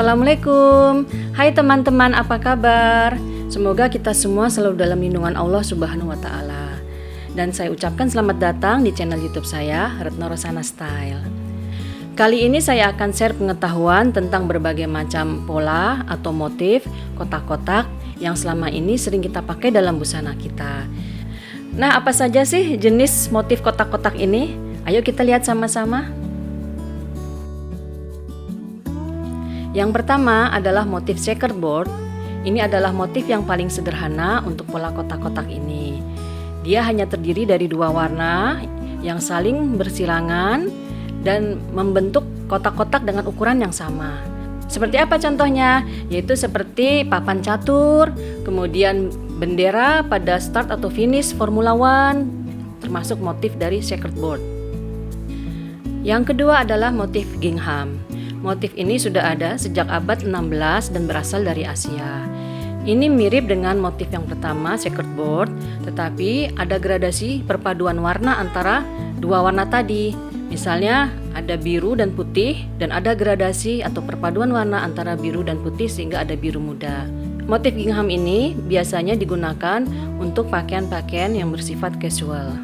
Assalamualaikum. Hai teman-teman, apa kabar? Semoga kita semua selalu dalam lindungan Allah Subhanahu wa Ta'ala. Dan saya ucapkan selamat datang di channel YouTube saya, Retno Rosana Style. Kali ini saya akan share pengetahuan tentang berbagai macam pola atau motif kotak-kotak yang selama ini sering kita pakai dalam busana kita. Nah, apa saja sih jenis motif kotak-kotak ini? Ayo kita lihat sama-sama. Yang pertama adalah motif checkerboard. Ini adalah motif yang paling sederhana untuk pola kotak-kotak ini. Dia hanya terdiri dari dua warna yang saling bersilangan dan membentuk kotak-kotak dengan ukuran yang sama. Seperti apa contohnya? Yaitu seperti papan catur, kemudian bendera pada start atau finish Formula One, termasuk motif dari checkerboard. Yang kedua adalah motif gingham. Motif ini sudah ada sejak abad 16 dan berasal dari Asia. Ini mirip dengan motif yang pertama, checkerboard, tetapi ada gradasi perpaduan warna antara dua warna tadi. Misalnya ada biru dan putih, dan ada gradasi atau perpaduan warna antara biru dan putih sehingga ada biru muda. Motif gingham ini biasanya digunakan untuk pakaian-pakaian yang bersifat casual.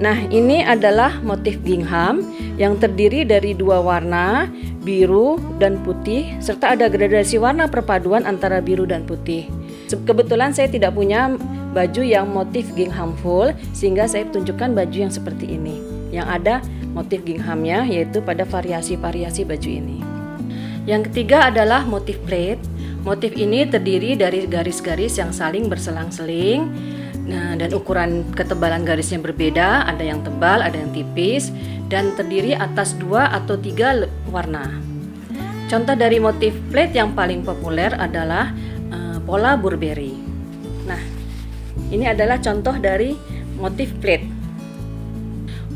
Nah, ini adalah motif gingham yang terdiri dari dua warna, biru dan putih, serta ada gradasi warna perpaduan antara biru dan putih. Kebetulan saya tidak punya baju yang motif gingham full, sehingga saya tunjukkan baju yang seperti ini, yang ada motif ginghamnya, yaitu pada variasi-variasi baju ini. Yang ketiga adalah motif plate. Motif ini terdiri dari garis-garis yang saling berselang-seling. Nah, dan ukuran ketebalan garisnya berbeda, ada yang tebal, ada yang tipis, dan terdiri atas 2 atau 3 warna. Contoh dari motif plate yang paling populer adalah pola Burberry. Nah, ini adalah contoh dari motif plate.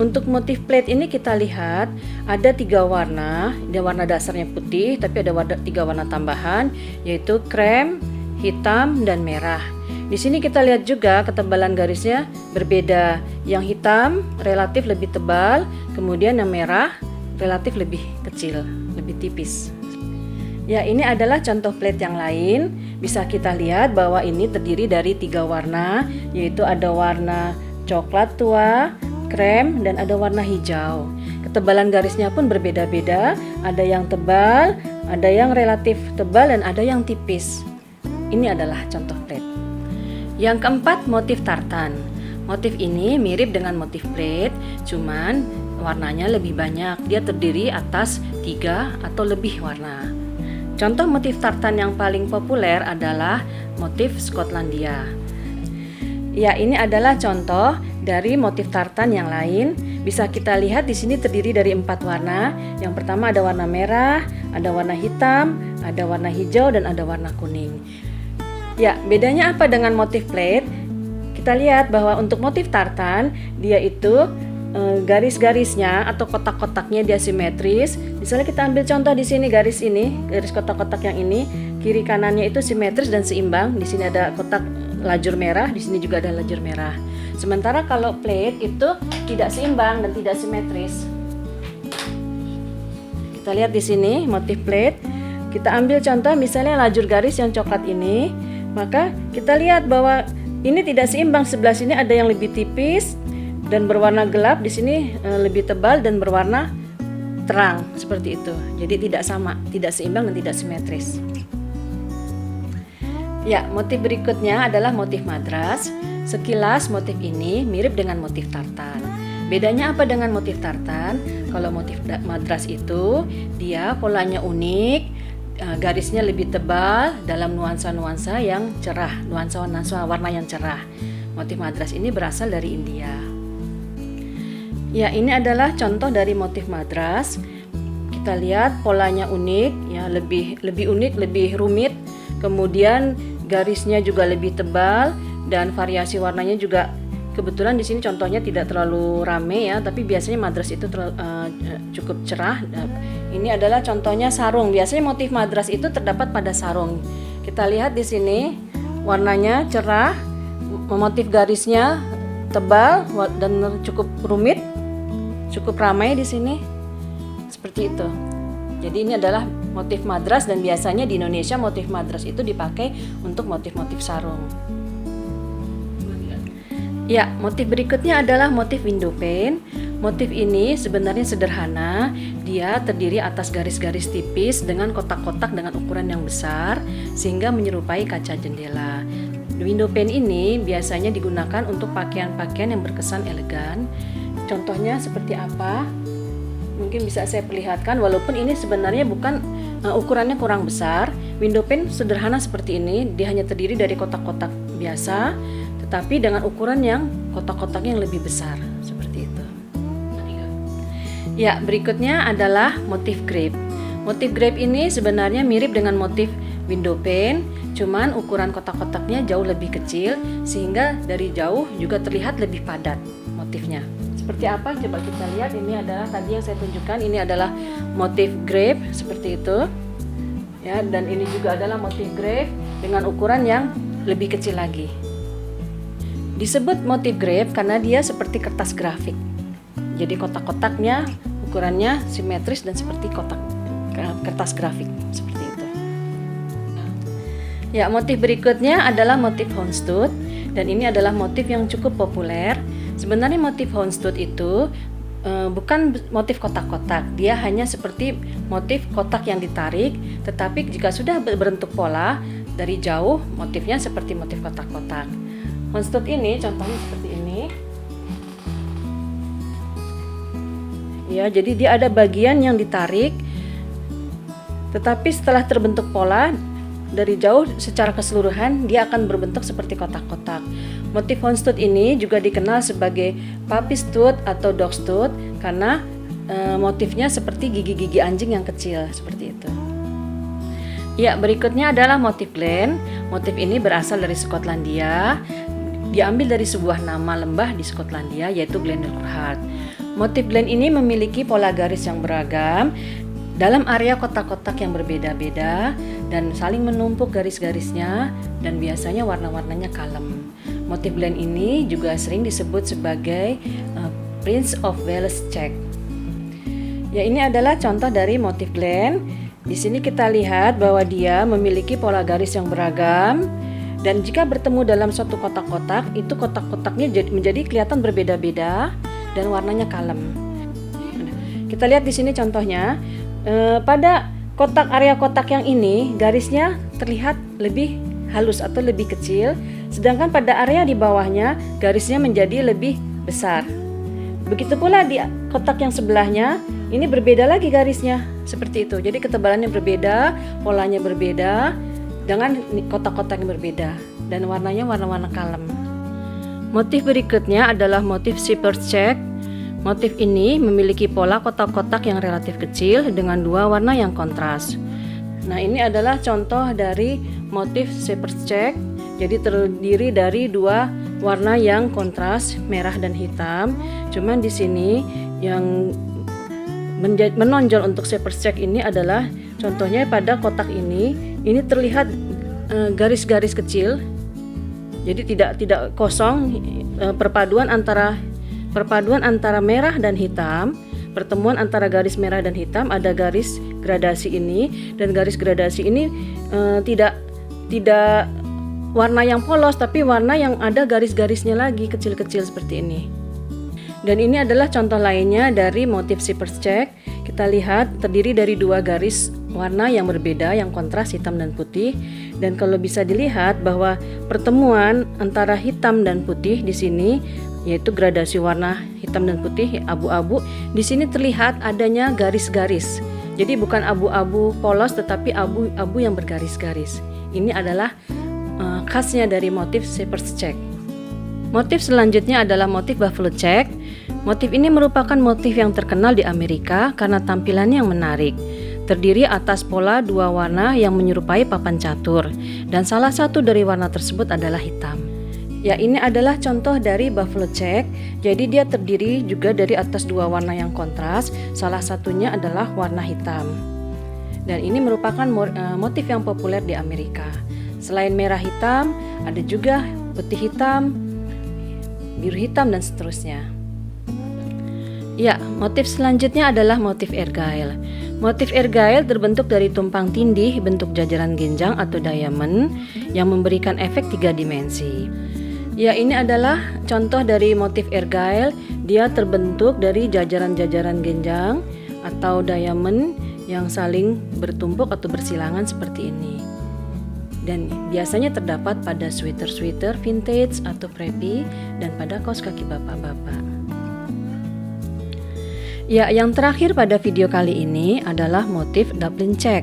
Untuk motif plate ini kita lihat ada 3 warna. Dia warna dasarnya putih, tapi ada 3 warna tambahan, yaitu krem, hitam, dan merah. Di sini kita lihat juga ketebalan garisnya berbeda. Yang hitam relatif lebih tebal, kemudian yang merah relatif lebih kecil, lebih tipis. Ya, ini adalah contoh plate yang lain. Bisa kita lihat bahwa ini terdiri dari 3 warna, yaitu ada warna coklat tua, krem, dan ada warna hijau. Ketebalan garisnya pun berbeda-beda, ada yang tebal, ada yang relatif tebal, dan ada yang tipis. Ini adalah contoh plate. Yang keempat, motif tartan. Motif ini mirip dengan motif plate, cuman warnanya lebih banyak. Dia terdiri atas 3 atau lebih warna. Contoh motif tartan yang paling populer adalah motif Skotlandia. Ya, ini adalah contoh dari motif tartan yang lain. Bisa kita lihat di sini terdiri dari 4 warna. Yang pertama ada warna merah, ada warna hitam, ada warna hijau, dan ada warna kuning. Ya, bedanya apa dengan motif plate? Kita lihat bahwa untuk motif tartan, dia itu garis-garisnya atau kotak-kotaknya dia simetris. Misalnya kita ambil contoh di sini, garis kotak-kotak yang ini, kiri kanannya itu simetris dan seimbang. Di sini ada kotak lajur merah, di sini juga ada lajur merah. Sementara kalau plate itu tidak seimbang dan tidak simetris. Kita lihat di sini motif plate. Kita ambil contoh misalnya lajur garis yang coklat ini. Maka kita lihat bahwa ini tidak seimbang. Sebelah sini ada yang lebih tipis dan berwarna gelap, di sini lebih tebal dan berwarna terang, seperti itu. Jadi tidak sama, tidak seimbang dan tidak simetris. Ya, motif berikutnya adalah motif madras. Sekilas motif ini mirip dengan motif tartan. Bedanya apa dengan motif tartan? Kalau motif madras itu dia polanya unik, garisnya lebih tebal dalam nuansa-nuansa yang cerah, nuansa-nuansa warna yang cerah. Motif madras ini berasal dari India. Ya, ini adalah contoh dari motif madras. Kita lihat polanya unik, ya, lebih unik, lebih rumit. Kemudian garisnya juga lebih tebal dan variasi warnanya juga. Kebetulan di sini contohnya tidak terlalu rame ya, tapi biasanya madras itu cukup cerah. Ini adalah contohnya sarung. Biasanya motif madras itu terdapat pada sarung. Kita lihat di sini warnanya cerah, motif garisnya tebal dan cukup rumit, cukup ramai di sini. Seperti itu. Jadi ini adalah motif madras, dan biasanya di Indonesia motif madras itu dipakai untuk motif-motif sarung. Ya, motif berikutnya adalah motif window pane. Motif ini sebenarnya sederhana. Dia terdiri atas garis-garis tipis dengan kotak-kotak dengan ukuran yang besar sehingga menyerupai kaca jendela. Window pane ini biasanya digunakan untuk pakaian-pakaian yang berkesan elegan. Contohnya seperti apa? Mungkin bisa saya perlihatkan, walaupun ini sebenarnya bukan ukurannya kurang besar. Window pane sederhana seperti ini, dia hanya terdiri dari kotak-kotak biasa, tetapi dengan ukuran yang kotak-kotaknya yang lebih besar, seperti itu. Ya, berikutnya adalah motif grape. Motif grape ini sebenarnya mirip dengan motif window pane, cuman ukuran kotak-kotaknya jauh lebih kecil, sehingga dari jauh juga terlihat lebih padat motifnya. Seperti apa? Coba kita lihat. Ini adalah tadi yang saya tunjukkan. Ini adalah motif grape seperti itu. Ya, dan ini juga adalah motif grape dengan ukuran yang lebih kecil lagi. Disebut motif grape karena dia seperti kertas grafik. Jadi kotak-kotaknya ukurannya simetris dan seperti kotak kertas grafik seperti itu. Ya, motif berikutnya adalah motif houndstooth, dan ini adalah motif yang cukup populer. Sebenarnya motif houndstooth itu bukan motif kotak-kotak. Dia hanya seperti motif kotak yang ditarik, tetapi jika sudah berbentuk pola dari jauh, motifnya seperti motif kotak-kotak. Houndstooth ini contohnya seperti ini. Ya, jadi dia ada bagian yang ditarik, tetapi setelah terbentuk pola dari jauh secara keseluruhan dia akan berbentuk seperti kotak-kotak. Motif houndstooth ini juga dikenal sebagai puppy's tooth atau dog's tooth karena motifnya seperti gigi-gigi anjing yang kecil seperti itu. Ya, berikutnya adalah motif Glen. Motif ini berasal dari Skotlandia. Diambil dari sebuah nama lembah di Skotlandia yaitu Glenurquhart. Motif Glen ini memiliki pola garis yang beragam dalam area kotak-kotak yang berbeda-beda dan saling menumpuk garis-garisnya, dan biasanya warna-warnanya kalem. Motif Glen ini juga sering disebut sebagai Prince of Wales check. Ya, ini adalah contoh dari motif Glen. Di sini kita lihat bahwa dia memiliki pola garis yang beragam. Dan jika bertemu dalam suatu kotak-kotak, itu kotak-kotaknya menjadi kelihatan berbeda-beda dan warnanya kalem. Kita lihat di sini contohnya, pada area kotak yang ini garisnya terlihat lebih halus atau lebih kecil, sedangkan pada area di bawahnya garisnya menjadi lebih besar. Begitu pula di kotak yang sebelahnya, ini berbeda lagi garisnya, seperti itu. Jadi ketebalannya berbeda, polanya berbeda, dengan kotak-kotak yang berbeda, dan warnanya warna-warna kalem. Motif berikutnya adalah motif shepherd's check. Motif ini memiliki pola kotak-kotak yang relatif kecil dengan dua warna yang kontras. Nah, ini adalah contoh dari motif shepherd's check. Jadi terdiri dari dua warna yang kontras, merah dan hitam. Cuman di sini yang menonjol untuk shepherd's check ini adalah contohnya pada kotak ini terlihat garis-garis kecil, jadi tidak kosong. Perpaduan antara merah dan hitam, pertemuan antara garis merah dan hitam, ada garis gradasi ini, dan garis gradasi ini tidak warna yang polos, tapi warna yang ada garis-garisnya lagi kecil-kecil seperti ini. Dan ini adalah contoh lainnya dari motif shepherd's check. Kita lihat terdiri dari dua garis warna yang berbeda, yang kontras hitam dan putih. Dan kalau bisa dilihat bahwa pertemuan antara hitam dan putih di sini, yaitu gradasi warna hitam dan putih abu-abu, di sini terlihat adanya garis-garis. Jadi bukan abu-abu polos, tetapi abu-abu yang bergaris-garis. Ini adalah khasnya dari motif shepherd's check. Motif selanjutnya adalah motif buffalo check. Motif ini merupakan motif yang terkenal di Amerika karena tampilannya yang menarik. Terdiri atas pola dua warna yang menyerupai papan catur, dan salah satu dari warna tersebut adalah hitam. Ya, ini adalah contoh dari buffalo check. Jadi dia terdiri juga dari atas dua warna yang kontras, salah satunya adalah warna hitam. Dan ini merupakan motif yang populer di Amerika. Selain merah hitam, ada juga putih hitam, biru hitam, dan seterusnya. Ya, motif selanjutnya adalah motif Argyle. Motif ergail terbentuk dari tumpang tindih bentuk jajaran genjang atau diamond yang memberikan efek 3 dimensi. Ya, ini adalah contoh dari motif ergail. Dia terbentuk dari jajaran-jajaran genjang atau diamond yang saling bertumpuk atau bersilangan seperti ini. Dan biasanya terdapat pada sweater-sweater vintage atau preppy dan pada kaos kaki bapak-bapak. Ya, yang terakhir pada video kali ini adalah motif Dublin check.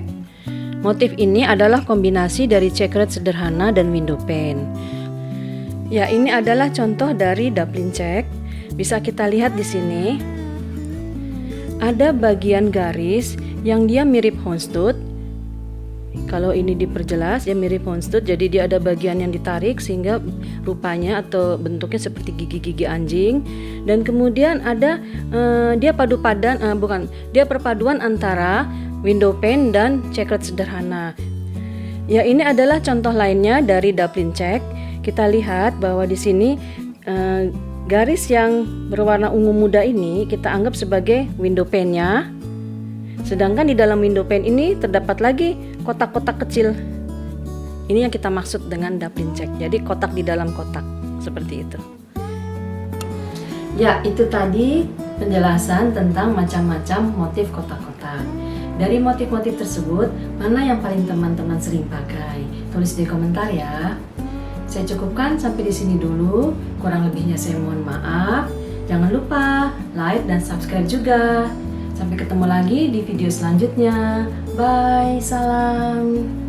Motif ini adalah kombinasi dari checkered sederhana dan window pane. Ya, ini adalah contoh dari Dublin check. Bisa kita lihat di sini. Ada bagian garis yang dia mirip houndstooth. Kalau ini diperjelas, ya mirip houndstooth. Jadi dia ada bagian yang ditarik sehingga rupanya atau bentuknya seperti gigi-gigi anjing. Dan kemudian ada dia perpaduan antara window pane dan checkered sederhana. Ya, ini adalah contoh lainnya dari Dublin check. Kita lihat bahwa di sini garis yang berwarna ungu muda ini kita anggap sebagai window pane-nya. Sedangkan di dalam window pane ini terdapat lagi kotak-kotak kecil. Ini yang kita maksud dengan Dublin check. Jadi kotak di dalam kotak, seperti itu. Ya, itu tadi penjelasan tentang macam-macam motif kotak-kotak. Dari motif-motif tersebut, mana yang paling teman-teman sering pakai? Tulis di komentar ya. Saya cukupkan sampai di sini dulu. Kurang lebihnya saya mohon maaf. Jangan lupa like dan subscribe juga. Sampai ketemu lagi di video selanjutnya. Bye, salam.